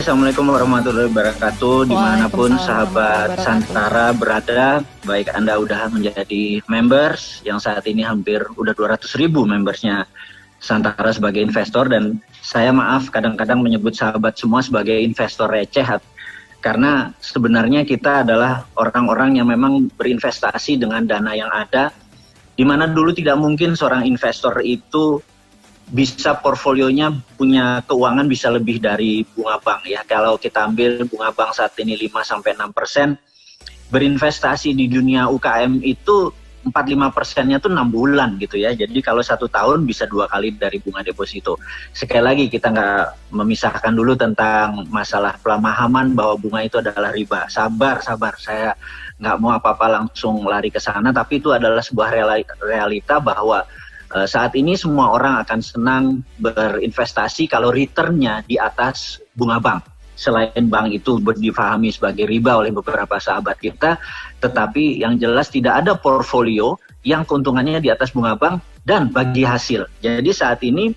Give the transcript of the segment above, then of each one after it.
Assalamualaikum warahmatullahi wabarakatuh. Dimanapun sahabat Santara berada, baik Anda udah menjadi members, yang saat ini hampir udah 200.000 membersnya Santara sebagai investor, dan saya maaf kadang-kadang menyebut sahabat semua sebagai investor receh, karena sebenarnya kita adalah orang-orang yang memang berinvestasi dengan dana yang ada, di mana dulu tidak mungkin seorang investor itu bisa portfolionya punya keuangan bisa lebih dari bunga bank ya. Kalau kita ambil bunga bank saat ini 5-6%, berinvestasi di dunia UKM itu 4-5%-nya tuh 6 bulan gitu ya. Jadi kalau 1 tahun bisa 2 kali dari bunga deposito. Sekali lagi kita nggak memisahkan dulu tentang masalah pemahaman bahwa bunga itu adalah riba. Sabar, saya nggak mau apa-apa langsung lari ke sana, tapi itu adalah sebuah realita bahwa saat ini semua orang akan senang berinvestasi kalau returnnya di atas bunga bank. Selain bank itu difahami sebagai riba oleh beberapa sahabat kita, tetapi yang jelas tidak ada portfolio yang keuntungannya di atas bunga bank dan bagi hasil. Jadi saat ini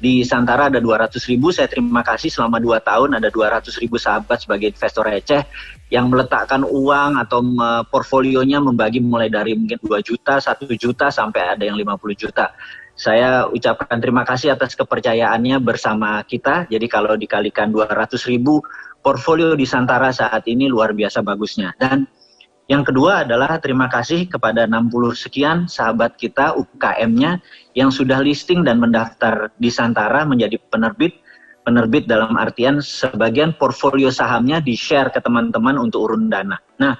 di Santara ada 200.000, saya terima kasih selama 2 tahun ada 200.000 sahabat sebagai investor receh yang meletakkan uang atau portfolionya membagi mulai dari mungkin 2 juta, 1 juta sampai ada yang 50 juta. Saya ucapkan terima kasih atas kepercayaannya bersama kita. Jadi kalau dikalikan 200.000, portfolio di Santara saat ini luar biasa bagusnya. Dan yang kedua adalah terima kasih kepada 60 sekian sahabat kita UKM-nya yang sudah listing dan mendaftar di Santara menjadi penerbit. Penerbit dalam artian sebagian portfolio sahamnya di-share ke teman-teman untuk urun dana. Nah,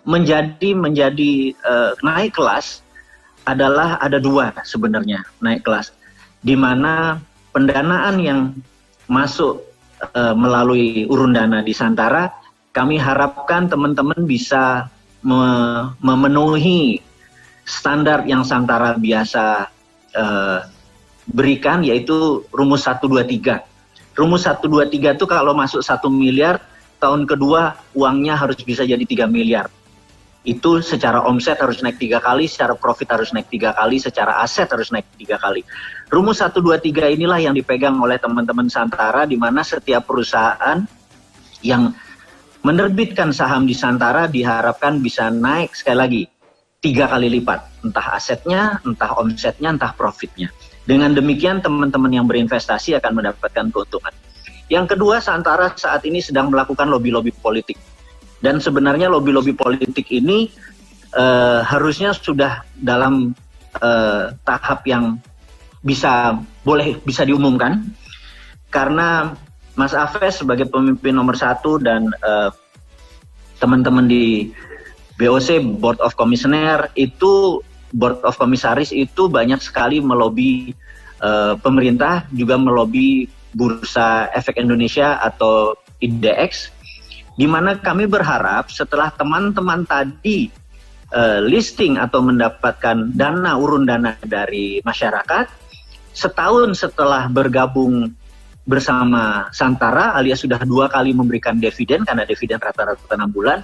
menjadi naik kelas adalah ada 2 sebenarnya naik kelas, di mana pendanaan yang masuk melalui urun dana di Santara, kami harapkan teman-teman bisa memenuhi standar yang Santara biasa berikan, yaitu rumus 123. Rumus 123 itu kalau masuk 1 miliar, tahun kedua uangnya harus bisa jadi 3 miliar. Itu secara omset harus naik 3 kali, secara profit harus naik 3 kali, secara aset harus naik 3 kali. Rumus 123 inilah yang dipegang oleh teman-teman Santara, di mana setiap perusahaan yang menerbitkan saham di Santara diharapkan bisa naik sekali lagi 3 kali lipat, entah asetnya, entah omsetnya, entah profitnya. Dengan demikian teman-teman yang berinvestasi akan mendapatkan keuntungan. Yang kedua, Santara saat ini sedang melakukan lobby-lobby politik. Dan sebenarnya lobby-lobby politik ini harusnya sudah dalam tahap yang bisa diumumkan. Karena Mas Afes sebagai pemimpin nomor 1 dan teman-teman di BOC, Board of Commissioner, itu Board of Komisaris itu banyak sekali melobi pemerintah, juga melobi Bursa Efek Indonesia atau IDX, di mana kami berharap setelah teman-teman tadi listing atau mendapatkan dana urun dana dari masyarakat, setahun setelah bergabung bersama Santara alias sudah 2 kali memberikan dividen, karena dividen rata-rata 6 bulan,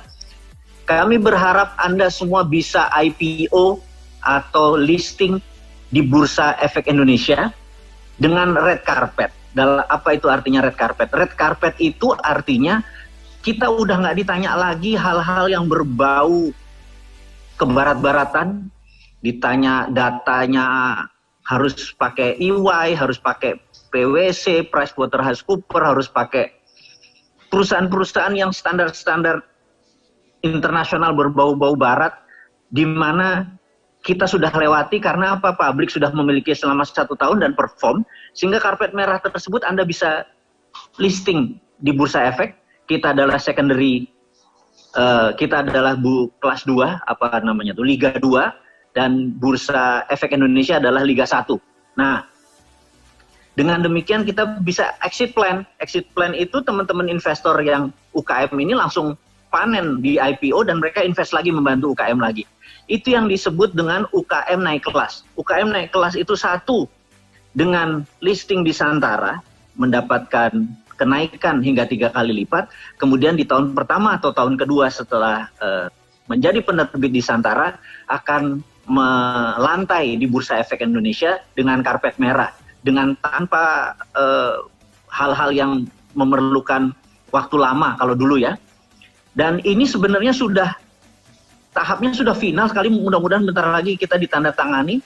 kami berharap Anda semua bisa IPO atau listing di Bursa Efek Indonesia dengan red carpet. Apa itu artinya red carpet? Red carpet itu artinya kita udah nggak ditanya lagi hal-hal yang berbau kebarat-baratan, ditanya datanya harus pakai EY, harus pakai PwC, PricewaterhouseCoopers, harus pakai perusahaan-perusahaan yang standar-standar internasional berbau-bau barat, di mana kita sudah lewati karena apa? Publik sudah memiliki selama 1 tahun dan perform, sehingga karpet merah tersebut Anda bisa listing di Bursa Efek. Kita adalah secondary, kita adalah kelas 2, apa namanya tuh, Liga 2, dan Bursa Efek Indonesia adalah Liga 1. Nah, dengan demikian kita bisa exit plan. Exit plan itu teman-teman investor yang UKM ini langsung panen di IPO dan mereka invest lagi membantu UKM lagi. Itu yang disebut dengan UKM naik kelas. UKM naik kelas itu 1, dengan listing di Santara mendapatkan kenaikan hingga 3 kali lipat. Kemudian di tahun pertama atau tahun kedua setelah menjadi penerbit di Santara akan melantai di Bursa Efek Indonesia dengan karpet merah, dengan tanpa hal-hal yang memerlukan waktu lama kalau dulu ya. Dan ini sebenarnya tahapnya sudah final sekali, mudah-mudahan bentar lagi kita ditandatangani.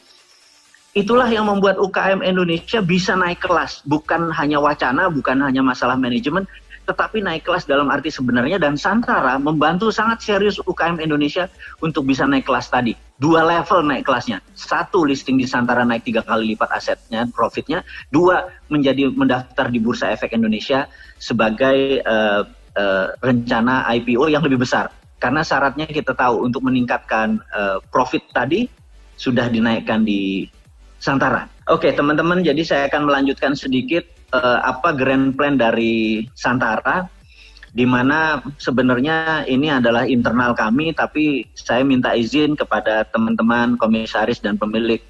Itulah yang membuat UKM Indonesia bisa naik kelas, bukan hanya wacana, bukan hanya masalah manajemen, tetapi naik kelas dalam arti sebenarnya, dan Santara membantu sangat serius UKM Indonesia untuk bisa naik kelas tadi. 2 level naik kelasnya. 1, listing di Santara naik 3 kali lipat asetnya, profitnya. 2, menjadi mendaftar di Bursa Efek Indonesia sebagai rencana IPO yang lebih besar. Karena syaratnya kita tahu untuk meningkatkan profit tadi sudah dinaikkan di Santara. Oke teman-teman, jadi saya akan melanjutkan sedikit apa grand plan dari Santara, di mana sebenarnya ini adalah internal kami, tapi saya minta izin kepada teman-teman komisaris dan pemilik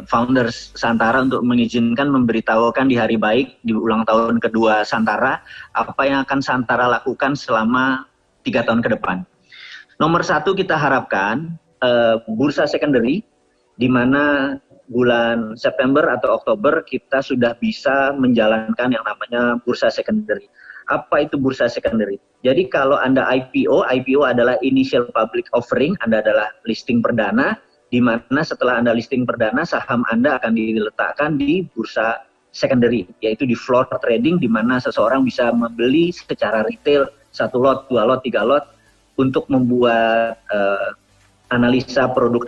founders Santara untuk mengizinkan memberitahukan di hari baik di ulang tahun kedua Santara apa yang akan Santara lakukan selama 3 tahun ke depan. Nomor 1, kita harapkan bursa secondary, di mana bulan September atau Oktober kita sudah bisa menjalankan yang namanya bursa secondary. Apa itu bursa secondary? Jadi kalau Anda IPO adalah initial public offering, Anda adalah listing perdana, di mana setelah Anda listing perdana, saham Anda akan diletakkan di bursa secondary, yaitu di floor trading, di mana seseorang bisa membeli secara retail 1 lot, 2 lot, 3 lot, untuk membuat analisa produk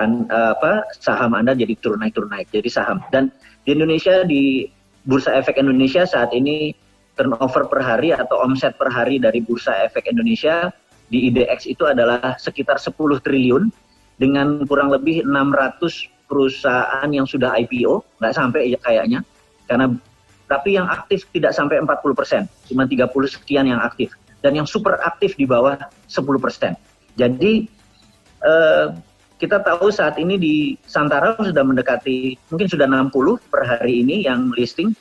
saham Anda jadi turun naik. Jadi saham. Dan di Indonesia, di Bursa Efek Indonesia saat ini turnover per hari atau omset per hari dari Bursa Efek Indonesia di IDX itu adalah sekitar 10 triliun dengan kurang lebih 600 perusahaan yang sudah IPO, nggak sampai kayaknya, tapi yang aktif tidak sampai 40%, cuma 30 sekian yang aktif, dan yang super aktif di bawah 10%. Jadi kita tahu saat ini di Santara sudah mendekati, mungkin sudah 60 per hari ini yang listing.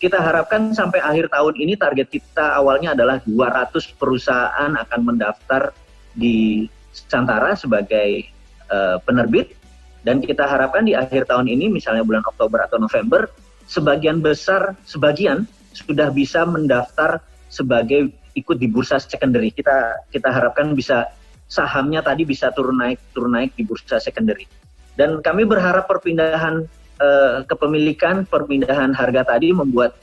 Kita harapkan sampai akhir tahun ini target kita awalnya adalah 200 perusahaan akan mendaftar di Santara sebagai penerbit. Dan kita harapkan di akhir tahun ini, misalnya bulan Oktober atau November, sebagian sudah bisa mendaftar sebagai ikut di bursa secondary. Kita harapkan bisa sahamnya tadi bisa turun naik di bursa secondary. Dan kami berharap perpindahan kepemilikan, perpindahan harga tadi membuat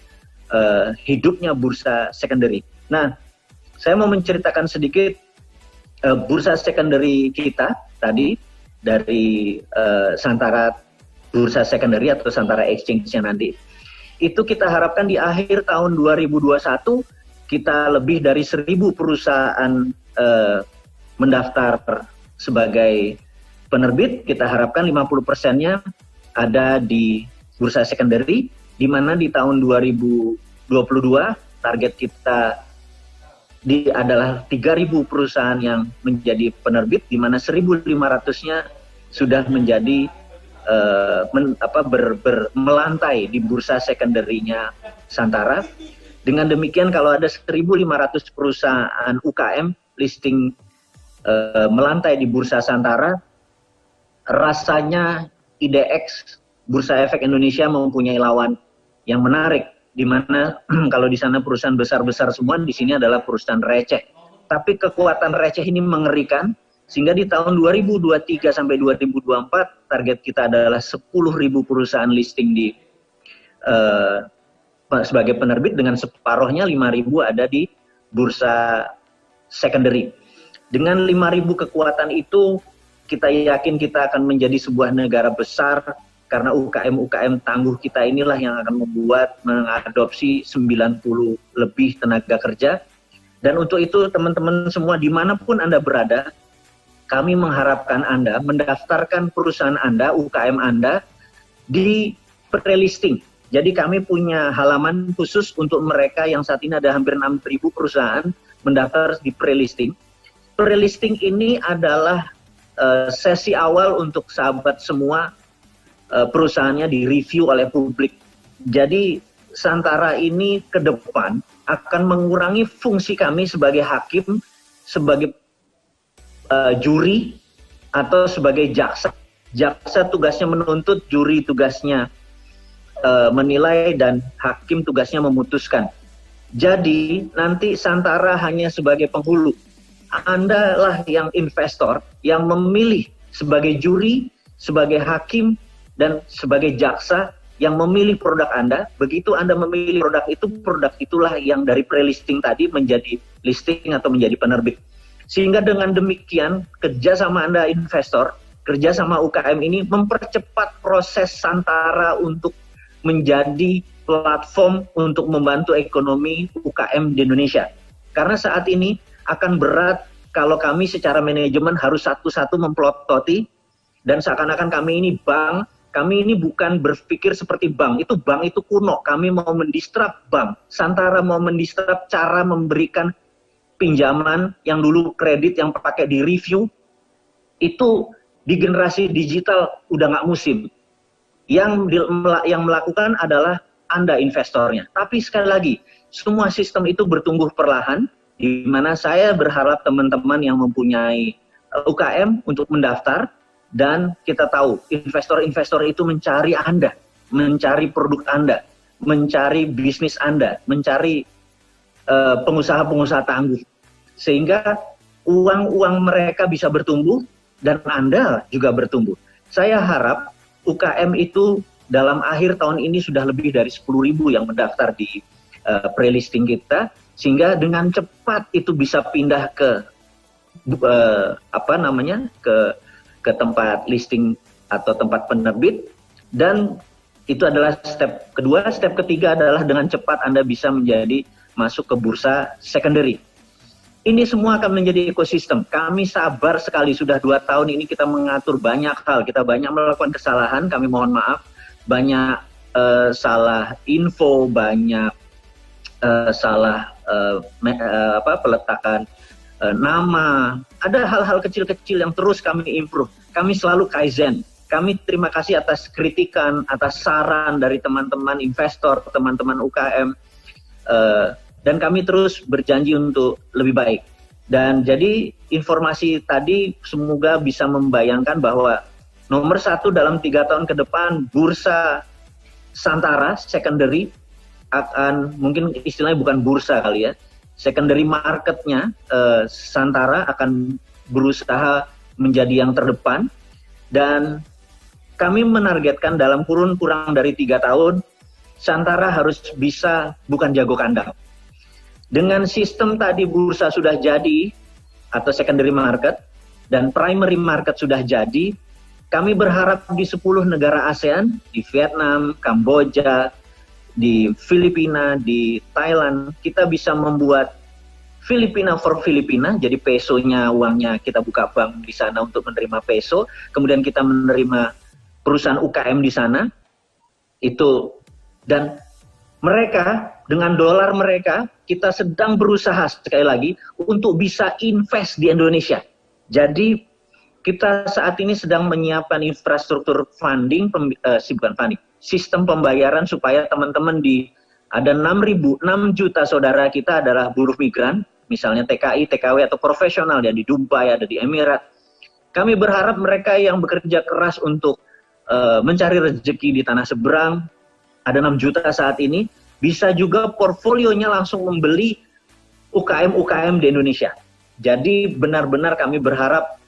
hidupnya bursa secondary. Nah, saya mau menceritakan sedikit bursa secondary kita tadi dari Santara Bursa Secondary atau Santara Exchange-nya nanti. Itu kita harapkan di akhir tahun 2021 kita lebih dari 1.000 perusahaan mendaftar sebagai penerbit. Kita harapkan 50%-nya ada di bursa secondary, di mana di tahun 2022 target kita adalah 3.000 perusahaan yang menjadi penerbit, di mana 1.500-nya sudah menjadi melantai di bursa secondary-nya Santara. Dengan demikian kalau ada 1.500 perusahaan UKM listing melantai di Bursa Santara, rasanya IDX Bursa Efek Indonesia mempunyai lawan yang menarik, di mana kalau di sana perusahaan besar-besar semua, di sini adalah perusahaan receh. Tapi kekuatan receh ini mengerikan, sehingga di tahun 2023 sampai 2024 target kita adalah 10.000 perusahaan listing di sebagai penerbit, dengan separuhnya 5.000 ada di bursa secondary. Dengan 5.000 kekuatan itu, kita yakin kita akan menjadi sebuah negara besar, karena UKM-UKM tangguh kita inilah yang akan membuat mengadopsi 90 lebih tenaga kerja. Dan untuk itu teman-teman semua dimanapun Anda berada, kami mengharapkan Anda mendaftarkan perusahaan Anda, UKM Anda di pre-listing. Jadi kami punya halaman khusus untuk mereka yang saat ini ada hampir 6.000 perusahaan mendaftar di pre-listing. Pre-listing ini adalah sesi awal untuk sahabat semua perusahaannya direview oleh publik. Jadi Santara ini ke depan akan mengurangi fungsi kami sebagai hakim, sebagai juri, atau sebagai jaksa. Jaksa tugasnya menuntut, juri tugasnya menilai dan hakim tugasnya memutuskan. Jadi nanti Santara hanya sebagai penghulu. Anda lah yang investor yang memilih sebagai juri, sebagai hakim, dan sebagai jaksa yang memilih produk Anda. Begitu Anda memilih produk itulah yang dari pre-listing tadi menjadi listing atau menjadi penerbit. Sehingga dengan demikian kerjasama Anda investor, kerjasama UKM ini mempercepat proses Santara untuk menjadi platform untuk membantu ekonomi UKM di Indonesia. Karena saat ini akan berat kalau kami secara manajemen harus satu-satu memplototi, dan seakan-akan kami ini bank. Kami ini bukan berpikir seperti bank itu kuno. Kami mau mendistrap bank. Santara mau mendistrap cara memberikan pinjaman yang dulu kredit yang pakai di review, itu di generasi digital udah nggak musim. Yang melakukan adalah Anda investornya. Tapi sekali lagi, semua sistem itu bertumbuh perlahan, di mana saya berharap teman-teman yang mempunyai UKM untuk mendaftar. Dan kita tahu investor-investor itu mencari Anda, mencari produk Anda, mencari bisnis Anda, mencari pengusaha-pengusaha tangguh. Sehingga uang-uang mereka bisa bertumbuh dan Anda juga bertumbuh. Saya harap UKM itu dalam akhir tahun ini sudah lebih dari 10.000 yang mendaftar di pre-listing kita, sehingga dengan cepat itu bisa pindah ke ke tempat listing atau tempat penerbit, dan itu adalah step kedua. Step ketiga adalah dengan cepat Anda bisa menjadi masuk ke bursa secondary. Ini semua akan menjadi ekosistem. Kami sabar sekali, sudah 2 tahun ini kita mengatur banyak hal, kita banyak melakukan kesalahan, kami mohon maaf, banyak salah info, banyak salah peletakan nama, ada hal-hal kecil-kecil yang terus kami improve. Kami selalu kaizen. Kami terima kasih atas kritikan, atas saran dari teman-teman investor, teman-teman UKM, dan kami terus berjanji untuk lebih baik. Dan jadi informasi tadi semoga bisa membayangkan bahwa nomor 1 dalam 3 tahun ke depan, bursa Santara secondary akan, mungkin istilahnya bukan bursa kali ya, secondary marketnya Santara akan berusaha menjadi yang terdepan, dan kami menargetkan dalam kurun kurang dari 3 tahun Santara harus bisa bukan jago kandang. Dengan sistem tadi bursa sudah jadi atau secondary market dan primary market sudah jadi, kami berharap di 10 negara ASEAN, di Vietnam, Kamboja, di Filipina, di Thailand, kita bisa membuat Filipina for Filipina, jadi pesonya, uangnya kita buka bank di sana untuk menerima peso, kemudian kita menerima perusahaan UKM di sana, itu, dan mereka dengan dolar mereka, kita sedang berusaha sekali lagi untuk bisa invest di Indonesia. Jadi kita saat ini sedang menyiapkan infrastruktur funding, sistem pembayaran supaya teman-teman ada 6 juta saudara kita adalah buruh migran, misalnya TKI, TKW atau profesional yang di Dubai, ada di Emirat. Kami berharap mereka yang bekerja keras untuk mencari rezeki di tanah seberang, ada 6 juta saat ini, bisa juga portfolionya langsung membeli UKM-UKM di Indonesia. Jadi benar-benar kami berharap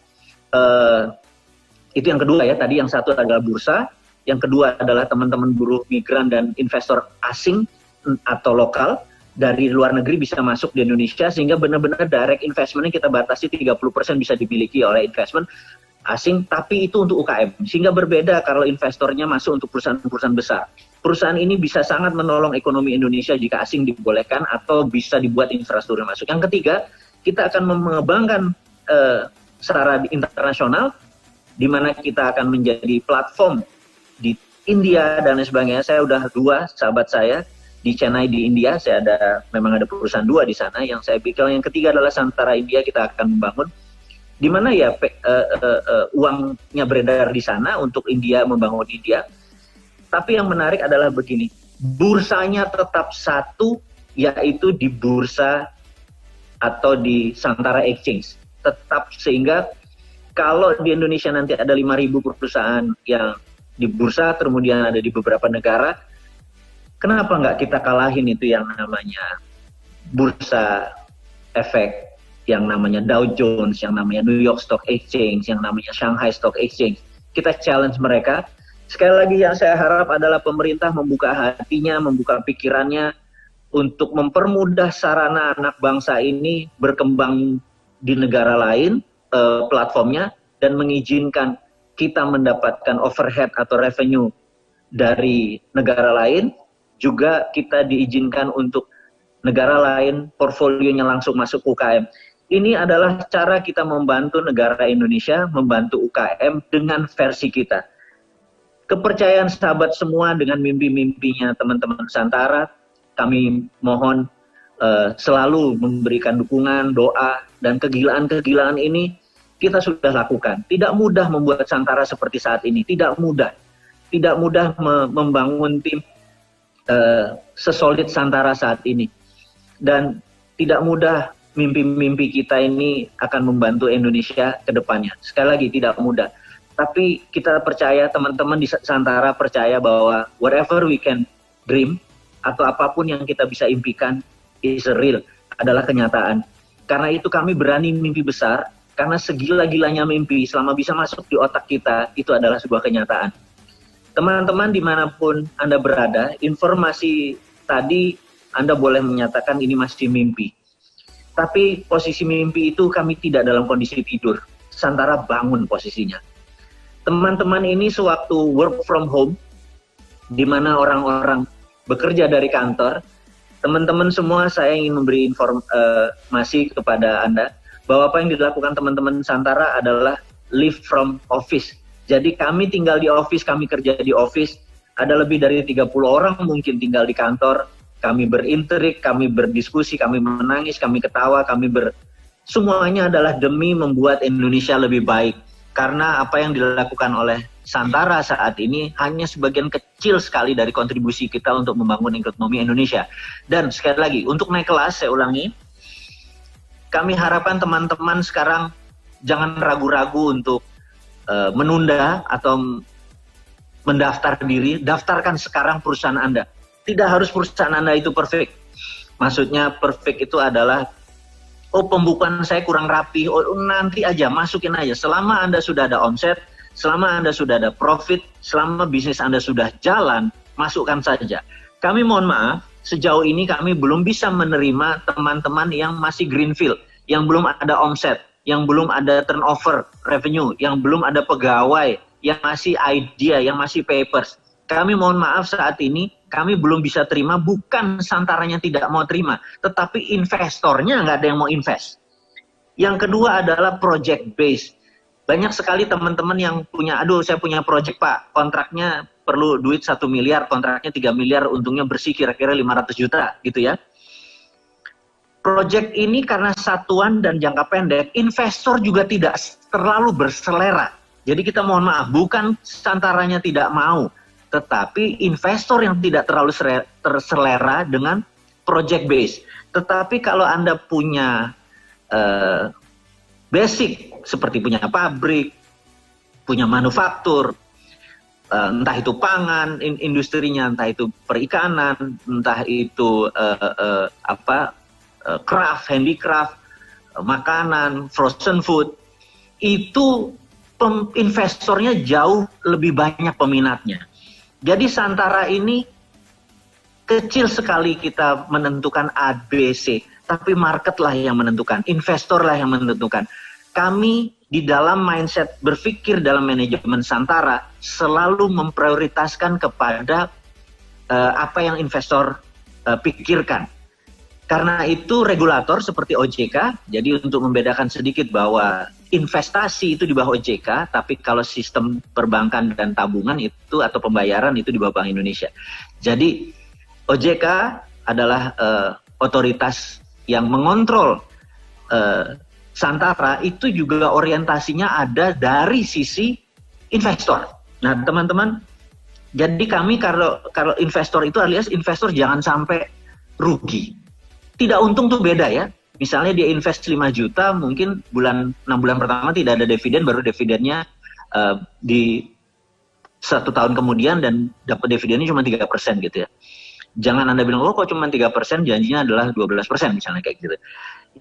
itu yang kedua ya, tadi yang satu adalah bursa, yang kedua adalah teman-teman buruh migran dan investor asing atau lokal dari luar negeri bisa masuk di Indonesia, sehingga benar-benar direct investment-nya kita batasi 30% bisa dimiliki oleh investment asing, tapi itu untuk UKM, sehingga berbeda kalau investornya masuk untuk perusahaan-perusahaan besar. Perusahaan ini bisa sangat menolong ekonomi Indonesia jika asing dibolehkan atau bisa dibuat infrastruktur masuk. Yang ketiga, kita akan mengembangkan secara internasional, di mana kita akan menjadi platform di India dan lain sebagainya. Saya udah 2 sahabat saya di Chennai di India, memang ada perusahaan 2 di sana. Yang saya pikir yang ketiga adalah Santara India, kita akan membangun di mana ya uangnya beredar di sana untuk India, membangun India. Tapi yang menarik adalah begini, bursanya tetap satu, yaitu di bursa atau di Santara Exchange. Tetap, sehingga kalau di Indonesia nanti ada 5.000 perusahaan yang di bursa, kemudian ada di beberapa negara, Kenapa nggak kita kalahin itu yang namanya bursa efek, yang namanya Dow Jones, yang namanya New York Stock Exchange, yang namanya Shanghai Stock Exchange. Kita challenge mereka. Sekali lagi yang saya harap adalah pemerintah membuka hatinya, membuka pikirannya untuk mempermudah sarana anak bangsa ini berkembang di negara lain, platformnya, dan mengizinkan kita mendapatkan overhead atau revenue dari negara lain, juga kita diizinkan untuk negara lain portfolionya langsung masuk UKM. Ini adalah cara kita membantu negara Indonesia, membantu UKM dengan versi kita. Kepercayaan sahabat semua dengan mimpi-mimpinya teman-teman Nusantara, kami mohon selalu memberikan dukungan, doa, dan kegilaan-kegilaan ini kita sudah lakukan. Tidak mudah membuat Santara seperti saat ini, tidak mudah. Tidak mudah membangun tim sesolid Santara saat ini. Dan tidak mudah mimpi-mimpi kita ini akan membantu Indonesia ke depannya. Sekali lagi, tidak mudah. Tapi kita percaya, teman-teman di Santara percaya bahwa whatever we can dream, atau apapun yang kita bisa impikan, is real, adalah kenyataan. Karena itu kami berani mimpi besar, karena segila-gilanya mimpi, selama bisa masuk di otak kita, itu adalah sebuah kenyataan. Teman-teman dimanapun Anda berada, informasi tadi Anda boleh menyatakan ini masih mimpi. Tapi posisi mimpi itu kami tidak dalam kondisi tidur. Santara bangun posisinya. Teman-teman ini sewaktu work from home, di mana orang-orang bekerja dari kantor, teman-teman semua saya ingin memberi informasi kepada Anda, bahwa apa yang dilakukan teman-teman Santara adalah live from office. Jadi kami tinggal di office, kami kerja di office, ada lebih dari 30 orang mungkin tinggal di kantor, kami berinteraksi, kami berdiskusi, kami menangis, kami ketawa, semuanya adalah demi membuat Indonesia lebih baik. Karena apa yang dilakukan oleh Santara saat ini hanya sebagian kecil sekali dari kontribusi kita untuk membangun ekonomi Indonesia. Dan sekali lagi, untuk naik kelas, saya ulangi, kami harapkan teman-teman sekarang jangan ragu-ragu untuk menunda atau mendaftar diri. Daftarkan sekarang perusahaan Anda. Tidak harus perusahaan Anda itu perfect. Maksudnya perfect itu adalah, oh pembukuan saya kurang rapi, oh nanti aja, masukin aja. Selama Anda sudah ada omset, selama Anda sudah ada profit, selama bisnis Anda sudah jalan, masukkan saja. Kami mohon maaf, sejauh ini kami belum bisa menerima teman-teman yang masih greenfield, yang belum ada omset, yang belum ada turnover revenue, yang belum ada pegawai, yang masih idea, yang masih papers. Kami mohon maaf saat ini, kami belum bisa terima, bukan Santaranya tidak mau terima, tetapi investornya nggak ada yang mau invest. Yang kedua adalah project base. Banyak sekali teman-teman yang punya, aduh saya punya project Pak, kontraknya perlu duit 1 miliar, kontraknya 3 miliar, untungnya bersih kira-kira 500 juta gitu ya. Project ini karena satuan dan jangka pendek, investor juga tidak terlalu berselera. Jadi kita mohon maaf, bukan Santaranya tidak mau, tetapi investor yang tidak terlalu terselera dengan project base. Tetapi kalau Anda punya basic, seperti punya pabrik, punya manufaktur, entah itu pangan, industrinya, entah itu perikanan, entah itu craft, handicraft, makanan, frozen food, itu investornya jauh lebih banyak peminatnya. Jadi Santara ini kecil sekali kita menentukan A, B, C, tapi market lah yang menentukan, investor lah yang menentukan. Kami di dalam mindset berpikir dalam manajemen Santara selalu memprioritaskan kepada apa yang investor pikirkan. Karena itu regulator seperti OJK, jadi untuk membedakan sedikit bahwa investasi itu di bawah OJK, tapi kalau sistem perbankan dan tabungan itu atau pembayaran itu di bawah Bank Indonesia. Jadi OJK adalah otoritas yang mengontrol Santara, itu juga orientasinya ada dari sisi investor. Nah teman-teman, jadi kami kalau investor itu alias investor jangan sampai rugi. Tidak untung tuh beda ya. Misalnya dia invest 5 juta, mungkin 6 bulan pertama tidak ada dividen, baru dividennya di 1 tahun kemudian dan dapat dividennya cuma 3% gitu ya. Jangan Anda bilang, oh kok cuma 3%, janjinya adalah 12% misalnya kayak gitu.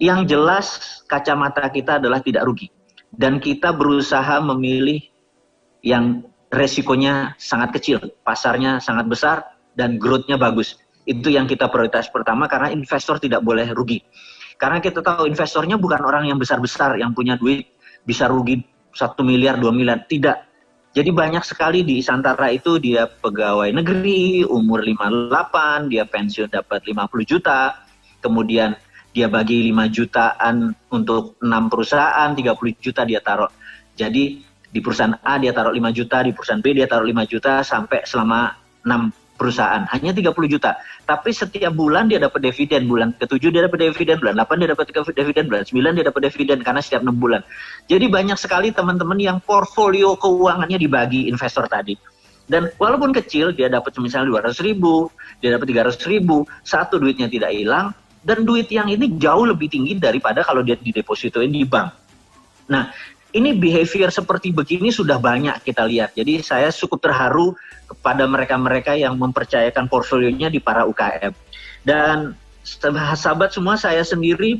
Yang jelas kacamata kita adalah tidak rugi. Dan kita berusaha memilih yang resikonya sangat kecil, pasarnya sangat besar, dan growth-nya bagus. Itu yang kita prioritas pertama karena investor tidak boleh rugi. Karena kita tahu investornya bukan orang yang besar-besar, yang punya duit bisa rugi 1 miliar, 2 miliar. Tidak. Jadi banyak sekali di Santara itu dia pegawai negeri, umur 58, dia pensiun dapat 50 juta, kemudian dia bagi 5 jutaan untuk 6 perusahaan, 30 juta dia taruh. Jadi di perusahaan A dia taruh 5 juta, di perusahaan B dia taruh 5 juta sampai selama 6 perusahaan. Hanya 30 juta. Tapi setiap bulan dia dapat dividen. Bulan ke-7 dia dapat dividen, bulan 8 dia dapat dividen, bulan 9 dia dapat dividen karena setiap 6 bulan. Jadi banyak sekali teman-teman yang portfolio keuangannya dibagi investor tadi. Dan walaupun kecil, dia dapat misalnya 200 ribu, dia dapat 300 ribu, satu duitnya tidak hilang, dan duit yang ini jauh lebih tinggi daripada kalau dia didepositoin di bank. Nah, ini behavior seperti begini sudah banyak kita lihat. Jadi saya cukup terharu kepada mereka-mereka yang mempercayakan portfolionya di para UKM. Dan sahabat semua, saya sendiri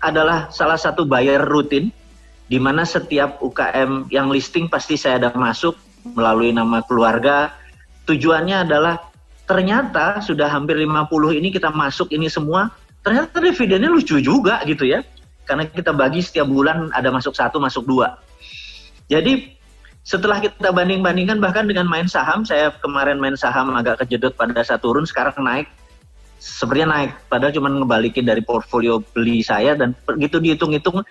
adalah salah satu buyer rutin, di mana setiap UKM yang listing pasti saya ada masuk melalui nama keluarga. Tujuannya adalah ternyata sudah hampir 50 ini kita masuk ini semua, ternyata dividennya lucu juga gitu ya. Karena kita bagi setiap bulan ada masuk 1, masuk 2. Jadi setelah kita banding-bandingkan bahkan dengan main saham, saya kemarin main saham agak kejedot pada saat turun, sekarang naik. Sebenarnya naik, padahal cuma ngebalikin dari portfolio beli saya, dan begitu dihitung-hitung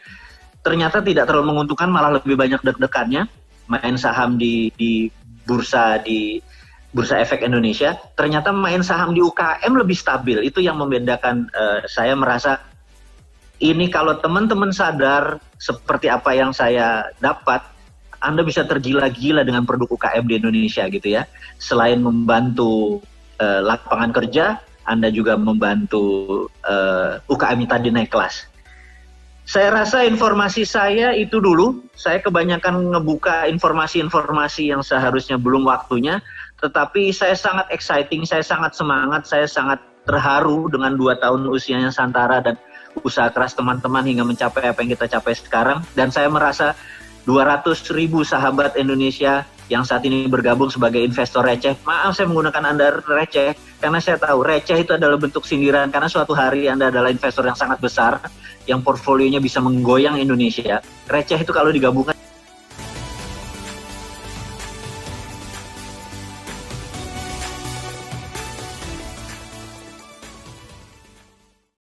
ternyata tidak terlalu menguntungkan, malah lebih banyak deg-degannya main saham di bursa efek Indonesia. Ternyata main saham di UKM lebih stabil. Itu yang membedakan. Saya merasa ini kalau teman-teman sadar seperti apa yang saya dapat, Anda bisa tergila-gila dengan produk UKM di Indonesia gitu ya. Selain membantu lapangan kerja, Anda juga membantu UKM tadi naik kelas. Saya rasa informasi saya itu dulu. Saya kebanyakan ngebuka informasi-informasi yang seharusnya belum waktunya. Tetapi saya sangat exciting, saya sangat semangat, saya sangat terharu dengan 2 tahun usianya Santara dan usaha keras teman-teman hingga mencapai apa yang kita capai sekarang. Dan saya merasa 200.000 sahabat Indonesia yang saat ini bergabung sebagai investor receh. Maaf saya menggunakan Anda receh, karena saya tahu receh itu adalah bentuk sindiran. Karena suatu hari Anda adalah investor yang sangat besar, yang portfolionya bisa menggoyang Indonesia. Receh itu kalau digabungkan